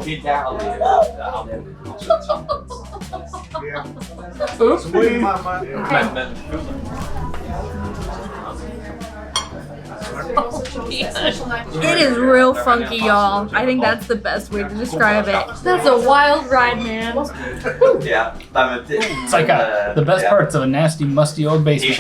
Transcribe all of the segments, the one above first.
Oops. It is real funky, y'all. I think that's the best way to describe it. That's a wild ride, man. It's like the best parts of a nasty, musty old basement.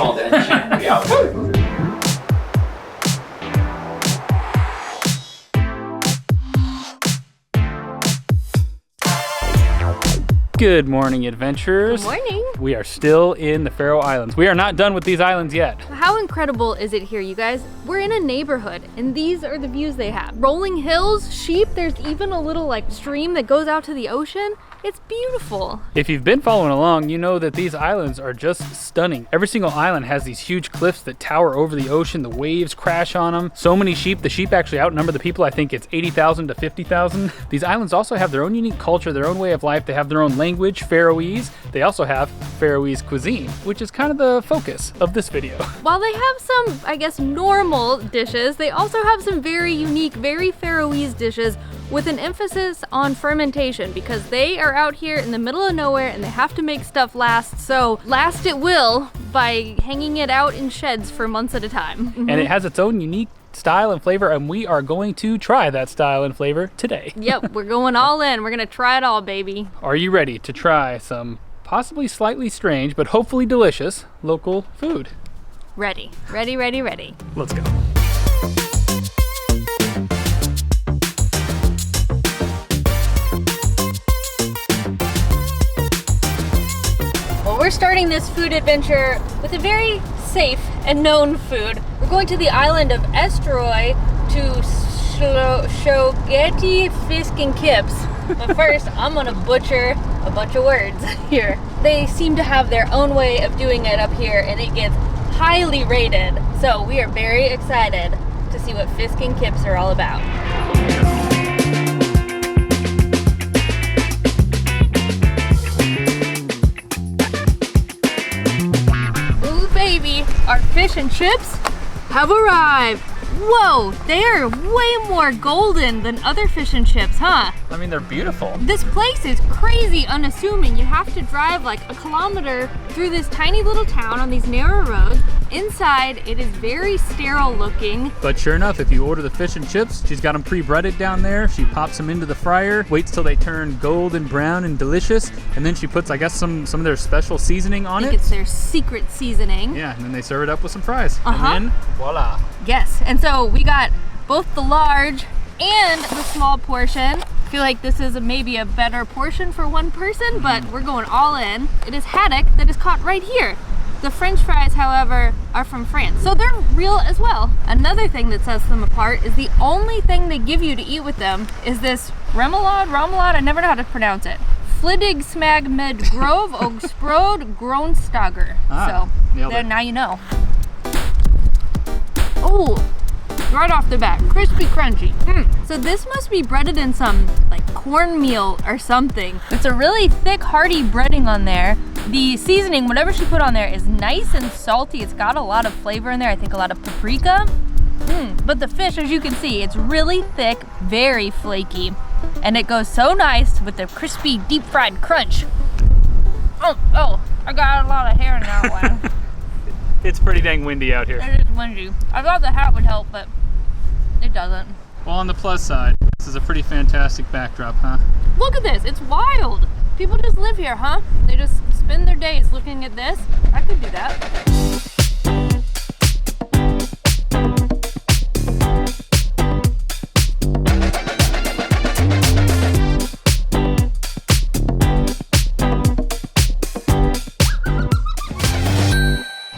Good morning, adventurers. Good morning. We are still in the Faroe Islands. We are not done with these islands yet. How incredible is it here, you guys? We're in a neighborhood, and these are the views they have. Rolling hills, sheep, there's even a little like stream that goes out to the ocean. It's beautiful. If you've been following along, you know that these islands are just stunning. Every single island has these huge cliffs that tower over the ocean. The waves crash on them. So many sheep. The sheep actually outnumber the people. I think it's 80,000 to 50,000. These islands also have their own unique culture, their own way of life. They have their own language, Faroese. They also have Faroese cuisine, which is kind of the focus of this video. While they have some, I guess, normal dishes, they also have some very unique, very Faroese dishes with an emphasis on fermentation, because they are out here in the middle of nowhere and they have to make stuff last. So last it will by hanging it out in sheds for months at a time. And it has its own unique style and flavor, and we are going to try that style and flavor today. Yep, we're going all in. We're gonna try it all, baby. Are you ready to try some possibly slightly strange, but hopefully delicious local food? Ready, ready, ready, ready. Let's go. We're starting this food adventure with a very safe and known food. We're going to the island of Estroy to Shogeti fish and kips. But first, I'm gonna butcher a bunch of words here. They seem to have their own way of doing it up here, and it gets highly rated. So we are very excited to see what fish and kips are all about. Baby, our fish and chips have arrived. Whoa, they are way more golden than other fish and chips, huh? I mean, they're beautiful. This place is crazy unassuming. You have to drive like a kilometer through this tiny little town on these narrow roads. Inside, it is very sterile looking. But sure enough, if you order the fish and chips, she's got them pre-breaded down there. She pops them into the fryer, waits till they turn golden brown and delicious, and then she puts, I guess, some of their special seasoning on it. I think it's their secret seasoning. Yeah, and then they serve it up with some fries. Uh-huh. And then, voila. Yes, and so we got both the large and the small portion. I feel like this is maybe a better portion for one person, but we're going all in. It is haddock that is caught right here. The French fries, however, are from France, so they're real as well. Another thing that sets them apart is the only thing they give you to eat with them is this remoulade, I never know how to pronounce it. Fliddig smag med grove og sprode grønnsaker. So there, now you know. Oh, right off the bat, crispy, crunchy. So this must be breaded in some like cornmeal or something. It's a really thick, hearty breading on there. The seasoning, whatever she put on there, is nice and salty. It's got a lot of flavor in there. I think a lot of paprika. But the fish, as you can see, it's really thick, very flaky. And it goes so nice with the crispy, deep fried crunch. Oh, I got a lot of hair in that one. It's pretty dang windy out here. It is windy. I thought the hat would help, but it doesn't. Well, on the plus side, this is a pretty fantastic backdrop, huh? Look at this, it's wild. People just live here, huh? They just spend their days looking at this. I could do that.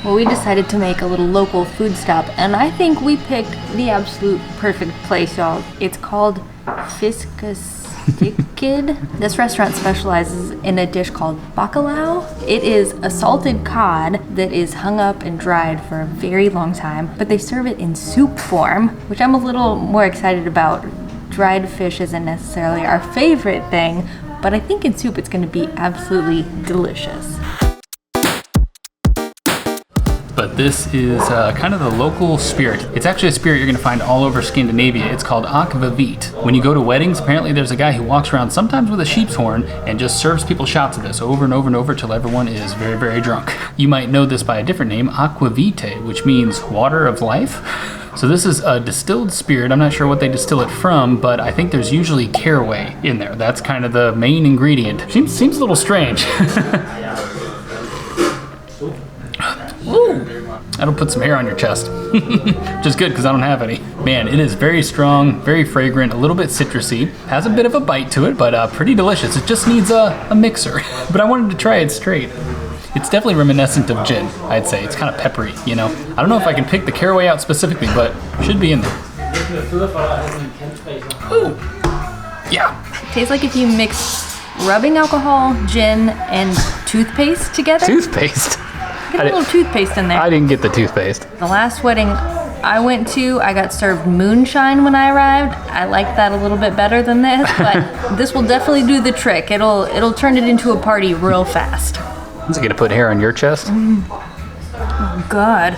Well, we decided to make a little local food stop, and I think we picked the absolute perfect place, y'all. It's called Fiskastikid. This restaurant specializes in a dish called bacalhau. It is a salted cod that is hung up and dried for a very long time, but they serve it in soup form, which I'm a little more excited about. Dried fish isn't necessarily our favorite thing, but I think in soup it's going to be absolutely delicious. But This is kind of the local spirit. It's actually a spirit you're gonna find all over Scandinavia. It's called akvavit. When you go to weddings, apparently there's a guy who walks around sometimes with a sheep's horn and just serves people shots of this over and over and over till everyone is very, very drunk. You might know this by a different name, aquavitae, which means water of life. So this is a distilled spirit. I'm not sure what they distill it from, but I think there's usually caraway in there. That's kind of the main ingredient. Seems a little strange. Ooh, that'll put some hair on your chest. Which is good because I don't have any. Man, it is very strong, very fragrant, a little bit citrusy. Has a bit of a bite to it, but pretty delicious. It just needs a mixer. But I wanted to try it straight. It's definitely reminiscent of gin, I'd say. It's kind of peppery, you know? I don't know if I can pick the caraway out specifically, but should be in there. Ooh. Yeah. Tastes like if you mix rubbing alcohol, gin, and toothpaste together. Toothpaste? Get a little toothpaste in there. I didn't get the toothpaste. The last wedding I went to, I got served moonshine when I arrived. I like that a little bit better than this, but this will definitely do the trick. It'll turn it into a party real fast. Is it gonna put hair on your chest? Oh, God.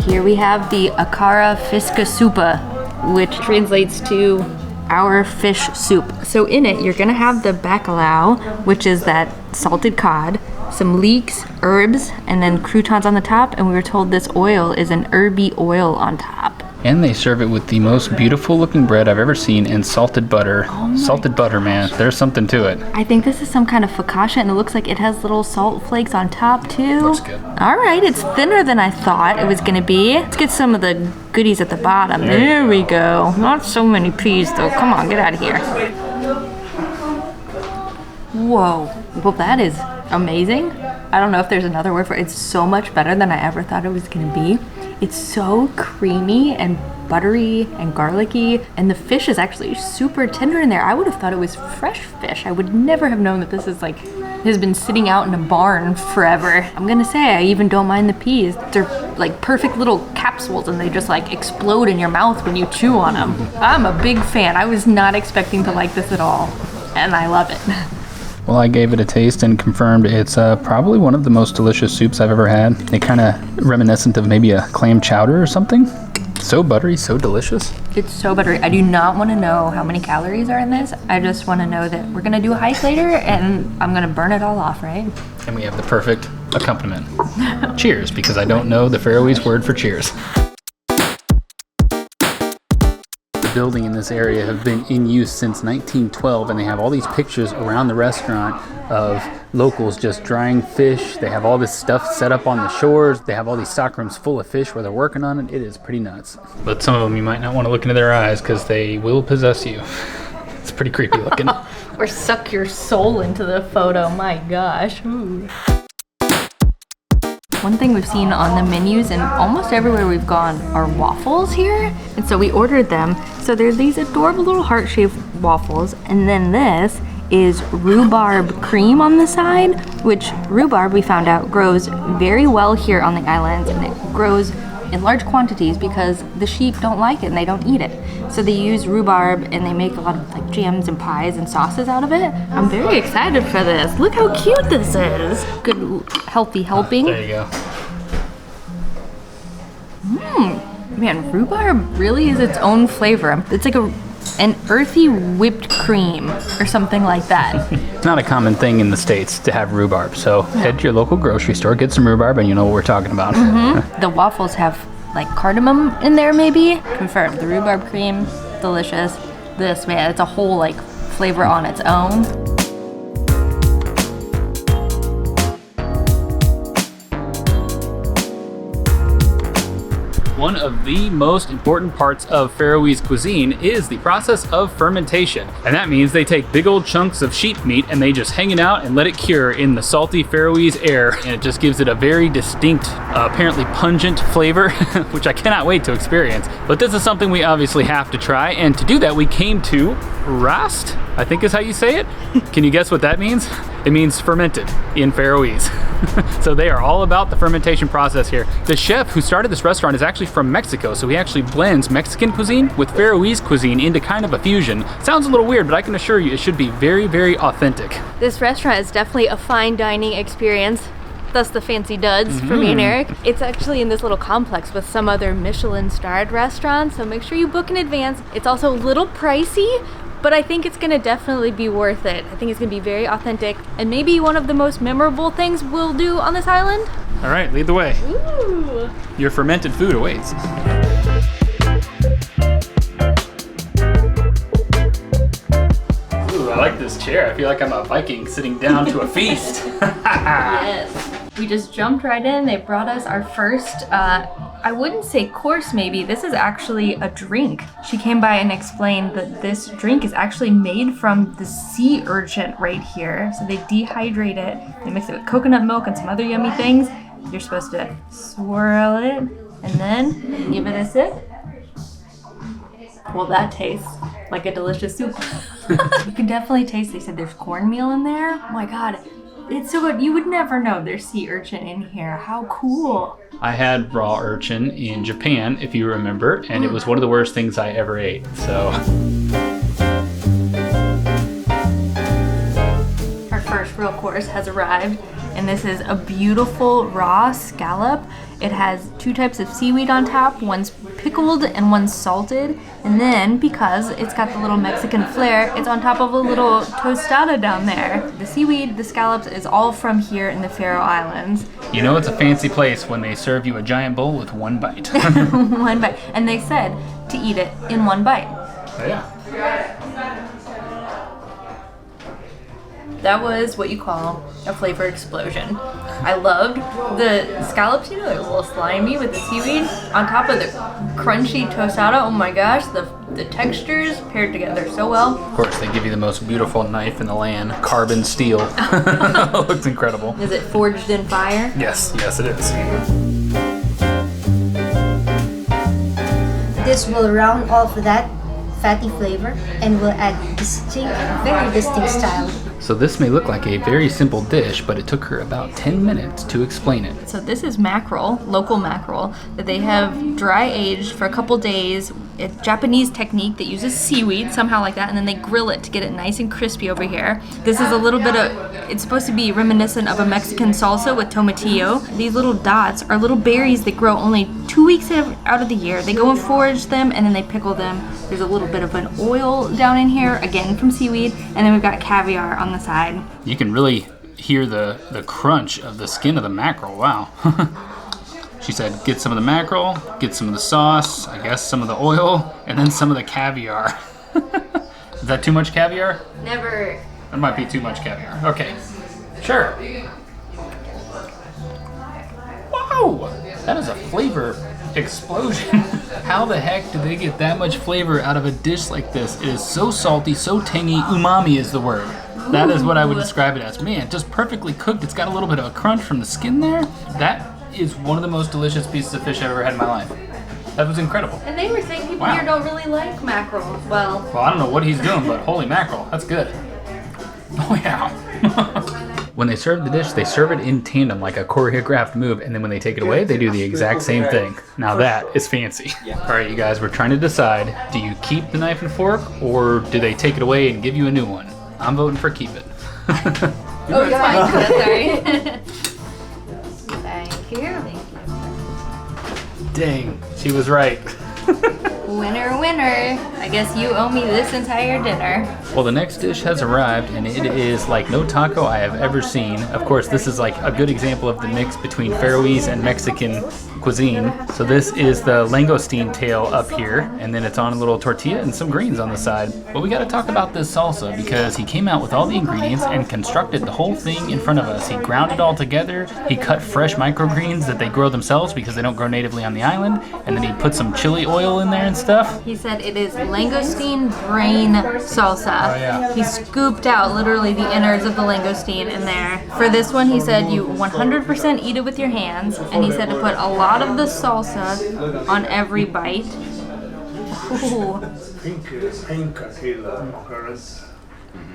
Here we have the Akara fiskasupa, which translates to our fish soup. So in it, you're gonna have the bacalao, which is that salted cod, some leeks, herbs, and then croutons on the top. And we were told this oil is an herby oil on top. And they serve it with the most beautiful looking bread I've ever seen and salted butter. Salted butter, man. There's something to it. I think this is some kind of focaccia, and it looks like it has little salt flakes on top too. Looks good. All right, it's thinner than I thought it was gonna be. Let's get some of the goodies at the bottom. There we go. Not so many peas though. Come on, get out of here. Whoa. Well, that is amazing. I don't know if there's another word for it. It's so much better than I ever thought it was gonna be. It's so creamy and buttery and garlicky, and the fish is actually super tender in there. I would have thought it was fresh fish. I would never have known that this is like, has been sitting out in a barn forever. I'm gonna say I even don't mind the peas. They're like perfect little capsules and they just like explode in your mouth when you chew on them. I'm a big fan. I was not expecting to like this at all, and I love it. Well, I gave it a taste and confirmed it's probably one of the most delicious soups I've ever had. It kind of reminiscent of maybe a clam chowder or something. So buttery, so delicious. It's so buttery. I do not want to know how many calories are in this. I just want to know that we're going to do a hike later and I'm going to burn it all off, right? And we have the perfect accompaniment. Cheers, because I don't know the Faroese word for cheers. Building in this area have been in use since 1912, and they have all these pictures around the restaurant of locals just drying fish. They have all this stuff set up on the shores. They have all these stock rooms full of fish where they're working on it. It is pretty nuts. But some of them you might not want to look into their eyes because they will possess you. It's pretty creepy looking. Or suck your soul into the photo. My gosh. Ooh. One thing we've seen on the menus and almost everywhere we've gone are waffles here. And so we ordered them. So they're these adorable little heart-shaped waffles. And then this is rhubarb cream on the side, which rhubarb we found out grows very well here on the islands, and it grows in large quantities because the sheep don't like it and they don't eat it. So they use rhubarb and they make a lot of like jams and pies and sauces out of it. I'm very excited for this. Look how cute this is. Good healthy helping. There you go. Man, rhubarb really is its own flavor. It's like an earthy whipped cream or something like that. It's not a common thing in the States to have rhubarb, so head to your local grocery store, get some rhubarb, and you know what we're talking about. The waffles have like cardamom in there maybe. Confirmed. The rhubarb cream, delicious. This, man, it's a whole like flavor on its own. One of the most important parts of Faroese cuisine is the process of fermentation. And that means they take big old chunks of sheep meat and they just hang it out and let it cure in the salty Faroese air. And it just gives it a very distinct, apparently pungent flavor, which I cannot wait to experience. But this is something we obviously have to try. And to do that, we came to Rast, I think is how you say it. Can you guess what that means? It means fermented in Faroese. So they are all about the fermentation process here. The chef who started this restaurant is actually from Mexico, so he actually blends Mexican cuisine with Faroese cuisine into kind of a fusion. Sounds a little weird, but I can assure you it should be very, very authentic. This restaurant is definitely a fine dining experience. That's the fancy duds for me and Eric. It's actually in this little complex with some other Michelin-starred restaurants, so make sure you book in advance. It's also a little pricey, but I think it's gonna definitely be worth it. I think it's gonna be very authentic and maybe one of the most memorable things we'll do on this island. All right, lead the way. Ooh. Your fermented food awaits. Ooh, I like this chair. I feel like I'm a Viking sitting down to a feast. Yes. We just jumped right in. They brought us our first, I wouldn't say course maybe. This is actually a drink. She came by and explained that this drink is actually made from the sea urchin right here. So they dehydrate it, they mix it with coconut milk and some other yummy things. You're supposed to swirl it and then give it a sip. Well, that tastes like a delicious soup. You can definitely taste, they said there's cornmeal in there. Oh my God. It's so good. You would never know there's sea urchin in here. How cool. I had raw urchin in Japan, if you remember, and it was one of the worst things I ever ate, so. Our first real course has arrived, and this is a beautiful raw scallop. It has 2 types of seaweed on top. One's pickled and one's salted. And then, because it's got the little Mexican flair, it's on top of a little tostada down there. The seaweed, the scallops, is all from here in the Faroe Islands. You know it's a fancy place when they serve you a giant bowl with one bite. One bite. And they said to eat it in one bite. Oh, yeah. That was what you call a flavor explosion. I loved the scallops, you know, they're a little slimy with the seaweed on top of the crunchy tostada. Oh my gosh, the textures paired together so well. Of course, they give you the most beautiful knife in the land, carbon steel. Looks incredible. Is it forged in fire? Yes, yes it is. This will round off that fatty flavor and will add very distinct style. So this may look like a very simple dish, but it took her about 10 minutes to explain it. So this is mackerel, local mackerel, that they have dry aged for a couple days. It's a Japanese technique that uses seaweed, somehow like that, and then they grill it to get it nice and crispy over here. This is a little bit of, it's supposed to be reminiscent of a Mexican salsa with tomatillo. These little dots are little berries that grow only 2 weeks out of the year. They go and forage them, and then they pickle them. There's a little bit of an oil down in here, again from seaweed, and then we've got caviar on the side. You can really hear the crunch of the skin of the mackerel. Wow. She said, get some of the mackerel, get some of the sauce, I guess some of the oil, and then some of the caviar. Is that too much caviar? Never. That might be too much caviar. Okay, sure. Wow, that is a flavor explosion. How the heck do they get that much flavor out of a dish like this? It is so salty, so tangy. Umami is the word. That is what I would describe it as. Man, just perfectly cooked. It's got a little bit of a crunch from the skin there. That is one of the most delicious pieces of fish I've ever had in my life. That was incredible. And they were saying people here don't really like mackerel. Well, I don't know what he's doing, but holy mackerel, that's good. Oh yeah. When they serve the dish, they serve it in tandem like a choreographed move, and then when they take it away, they do the exact same thing. Now that is fancy. All right, you guys, we're trying to decide, do you keep the knife and fork, or do they take it away and give you a new one? I'm voting for keep it. oh, fine. Sorry. Thank you. Dang, she was right. Winner, winner. I guess you owe me this entire dinner. Well, the next dish has arrived, and it is like no taco I have ever seen. Of course, this is like a good example of the mix between Faroese and Mexican cuisine. So this is the langoustine tail up here, and then it's on a little tortilla and some greens on the side. But we got to talk about this salsa because he came out with all the ingredients and constructed the whole thing in front of us. He ground it all together. He cut fresh microgreens that they grow themselves because they don't grow natively on the island, and then he put some chili oil in there and stuff. He said it is langoustine brain salsa. Oh, yeah. He scooped out literally the innards of the langoustine in there. For this one, he said you 100% eat it with your hands, and he said to put a lot of the salsa on every bite. Ooh.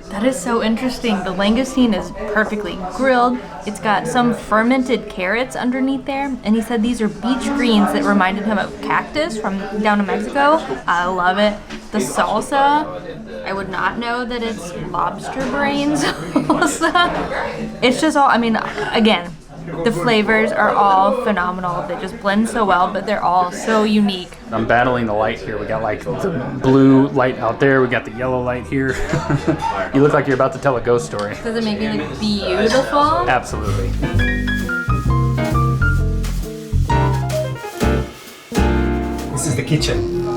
That is so interesting. The langoustine is perfectly grilled. It's got some fermented carrots underneath there. And he said these are beach greens that reminded him of cactus from down in Mexico. I love it. The salsa, I would not know that it's lobster brain salsa. It's just all, I mean, again, The flavors are all phenomenal. They just blend so well, but they're all so unique. I'm battling the light here. We got like the blue light out there. We got the yellow light here. You look like you're about to tell a ghost story. Does it make me look beautiful? Absolutely. This is the kitchen.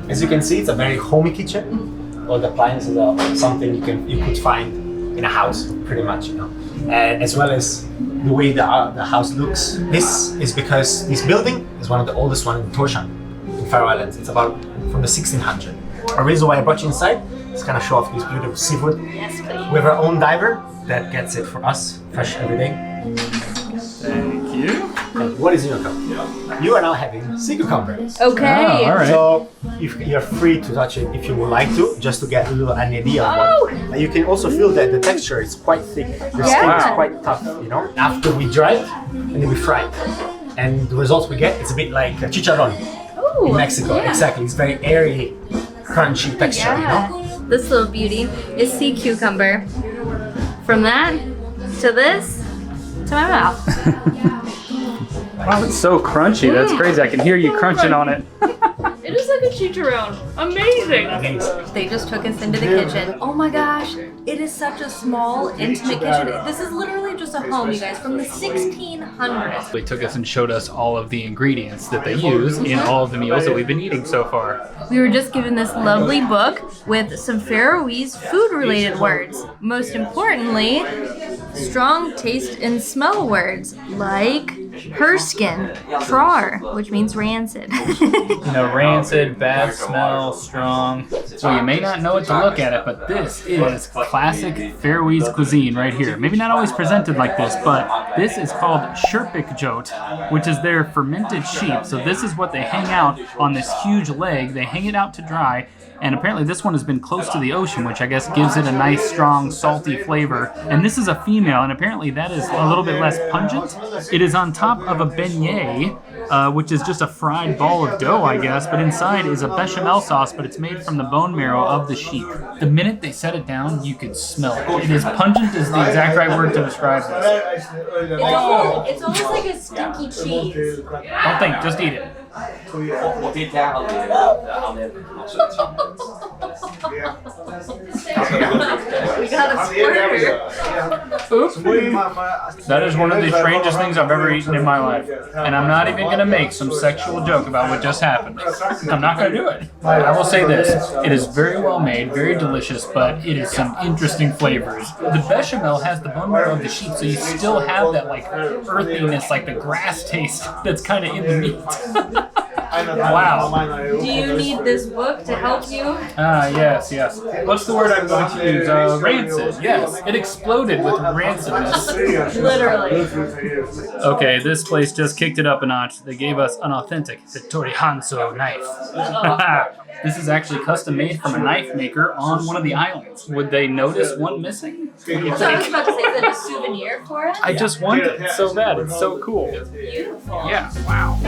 As you can see, it's a very homey kitchen. All the appliances are something you could find in a house, pretty much, you know. And as well as the way the house looks. This is because this building is one of the oldest one in Torshavn, in Faroe Islands. It's about from the 1600s. A reason why I brought you inside is kind of show off this beautiful seafood. Yes, please. We have our own diver that gets it for us, fresh every day. Thank you. And what is in your cup? You are now having sea cucumber. Okay. Oh, all right. So you're free to touch it if you would like to, just to get a little an idea of what. And you can also feel that the texture is quite thick. The skin is quite tough, you know. After we dry it, and then we fry it. And the result we get, it's a bit like chicharron in Mexico. Yeah. Exactly. It's very airy, crunchy texture, you know. This little beauty is sea cucumber. From that to this to my mouth. Wow, it's so crunchy. That's crazy. I can hear you crunching on it. It is like a chicharron. Amazing. They just took us into the kitchen. Oh my gosh, it is such a small, intimate kitchen. This is literally just a home, you guys, from the 1600s. They took us and showed us all of the ingredients that they use in all of the meals that we've been eating so far. We were just given this lovely book with some Faroese food-related words. Most importantly, strong taste and smell words like herskin, trar, which means rancid. You know, rancid, bad smell, strong. So you may not know it to look at it, but this is classic Faroese cuisine right here. Maybe not always presented like this, but this is called sherpikjot, which is their fermented sheep. So this is what they hang out on this huge leg. They hang it out to dry. And apparently this one has been close to the ocean, which I guess gives it a nice, strong, salty flavor. And this is a female, and apparently that is a little bit less pungent. It is on top of a beignet, which is just a fried ball of dough, I guess. But inside is a bechamel sauce, but it's made from the bone marrow of the sheep. The minute they set it down, you could smell it. It is pungent is the exact right word to describe this. It's almost like a stinky cheese. Don't think, just eat it. We got a squirter. Oops. That is one of the strangest things I've ever eaten in my life. And I'm not even going to make some sexual joke about what just happened. I'm not going to do it. I will say this. It is very well made, very delicious, but it is some interesting flavors. The bechamel has the bone marrow of the sheep, so you still have that like earthiness, like the grass taste that's kind of in the meat. Wow. Do you need this book to help you? Yes. What's the word I'm going to use? Rancid. Yes. It exploded with rancidness. Literally. Okay, this place just kicked it up a notch. They gave us an authentic Vittori Hanso knife. This is actually custom made from a knife maker on one of the islands. Would they notice one missing? What do you So I was think? about to say, is that a souvenir for us? I just want it so bad. It's so cool. Beautiful. Yeah. Wow.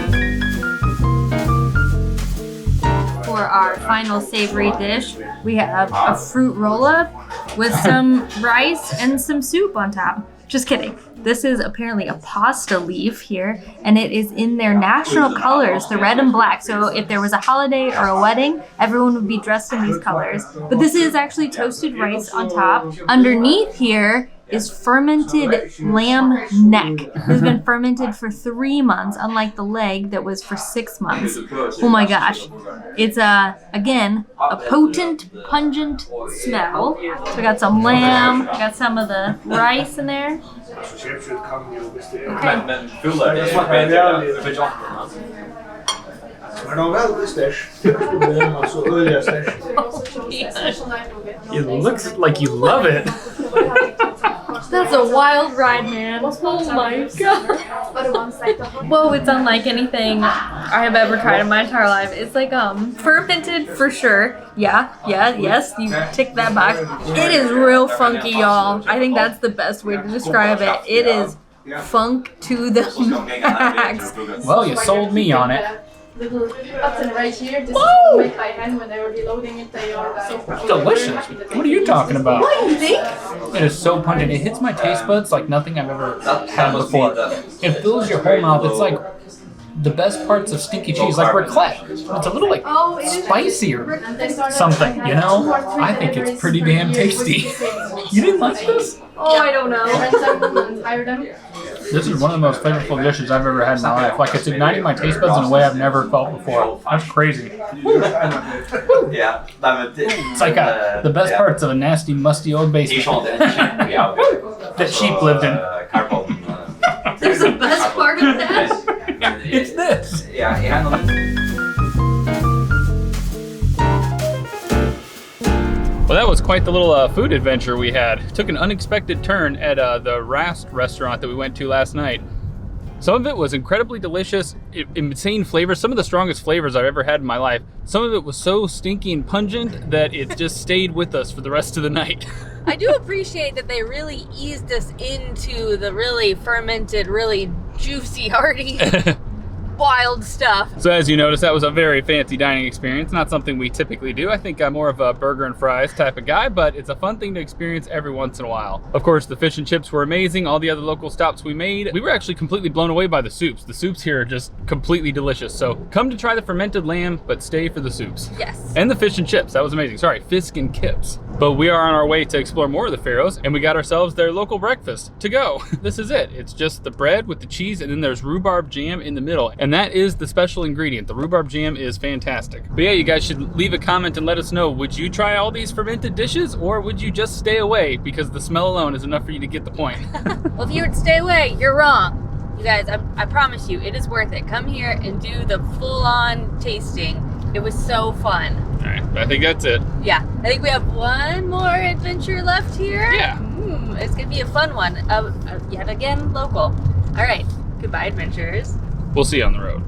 For our final savory dish, we have a fruit roll-up with some rice and some soup on top. Just kidding. This is apparently a pasta leaf here, and it is in their national colors, the red and black. So if there was a holiday or a wedding, everyone would be dressed in these colors. But this is actually toasted rice on top. Underneath here is fermented lamb neck. This has been fermented for 3 months, unlike the leg that was for 6 months. Oh my gosh. It's, again, a potent, pungent smell. So we got some lamb, we got some of the rice in there. Okay. Maar dan wel de stash. Zo earlier stash. It looks like you love it. That's a wild ride, man. Oh my god. Whoa, it's unlike anything I have ever tried in my entire life. It's like fermented for sure. Yes, you tick that box. It is real funky, y'all. I think that's the best way to describe it. It is funk to the max. Well, you sold me on it. Little button right here. This is made by hand when they were reloading it. They are so Delicious. What are you talking about? What do you think? It is so pungent. It hits my taste buds like nothing I've ever had before. It fills your whole mouth. It's like the best parts of stinky cheese, like raclette. It's a little like spicier something, you know? I think it's pretty damn tasty. You didn't like this? Oh, I don't know. This is one of the most flavorful dishes I've ever had in my life. Like, it's igniting my taste buds in a way I've never felt before. That's crazy. It's like the best parts of a nasty, musty old basement that sheep lived in. There's the best part of that. It's this. Well, that was quite the little food adventure we had. Took an unexpected turn at the Rast restaurant that we went to last night. Some of it was incredibly delicious, insane flavors, some of the strongest flavors I've ever had in my life. Some of it was so stinky and pungent that it just stayed with us for the rest of the night. I do appreciate that they really eased us into the really fermented, really juicy, hearty, wild stuff. So as you notice, that was a very fancy dining experience. Not something we typically do. I think I'm more of a burger and fries type of guy, but it's a fun thing to experience every once in a while. Of course, the fish and chips were amazing. All the other local stops we made, we were actually completely blown away by the soups. The soups here are just completely delicious. So come to try the fermented lamb, but stay for the soups. Yes. And the fish and chips, that was amazing. Sorry, fisk and kips. But we are on our way to explore more of the Faroes, and we got ourselves their local breakfast to go. This is it. It's just the bread with the cheese, and then there's rhubarb jam in the middle. And that is the special ingredient. The rhubarb jam is fantastic. But yeah, you guys should leave a comment and let us know, would you try all these fermented dishes, or would you just stay away because the smell alone is enough for you to get the point? Well, if you would stay away, you're wrong. You guys, I promise you, it is worth it. Come here and do the full-on tasting. It was so fun. All right, I think that's it. Yeah, I think we have one more adventure left here. Yeah. It's gonna be a fun one. Yet again, local. All right, goodbye, adventurers. We'll see you on the road.